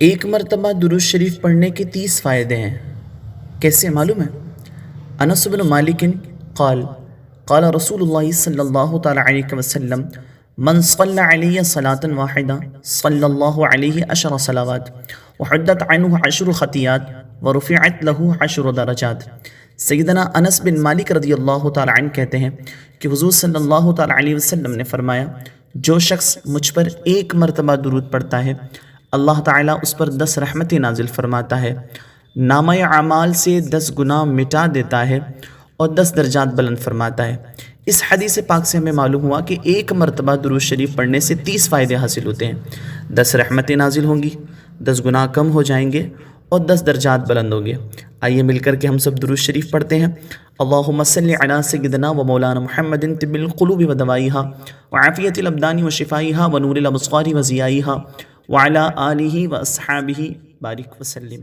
ایک مرتبہ درود شریف پڑھنے کے 30 فائدے ہیں، کیسے معلوم ہے؟ انس بن مالک قال قال رسول اللہ صلی اللہ تعالی علیہ وسلم من صلی علی صلاة واحدہ صلی اللہ علیہ 10 صلوات وحدت عنہ 10 خطیات ورفعت لہ 10 درجات۔ سیدنا انس بن مالک رضی اللہ تعالی عنہ کہتے ہیں کہ حضور صلی اللہ تعالی علیہ وسلم نے فرمایا، جو شخص مجھ پر ایک مرتبہ درود پڑھتا ہے اللہ تعالیٰ اس پر 10 رحمتیں نازل فرماتا ہے، نامہ اعمال سے 10 گناہ مٹا دیتا ہے اور 10 درجات بلند فرماتا ہے۔ اس حدیث پاک سے ہمیں معلوم ہوا کہ ایک مرتبہ درود شریف پڑھنے سے 30 فائدے حاصل ہوتے ہیں، 10 رحمتیں نازل ہوں گی، 10 گناہ کم ہو جائیں گے اور 10 درجات بلند ہوں گے۔ آئیے مل کر کے ہم سب درود شریف پڑھتے ہیں۔ اللہم صلی علی سیدنا و مولانا محمد طب القلوب و دوائیہا وعافیت الابدان و شفائیہا ونور الابصار و ضیائیہا وعلی آلہ و اصحابہ بارک وسلم۔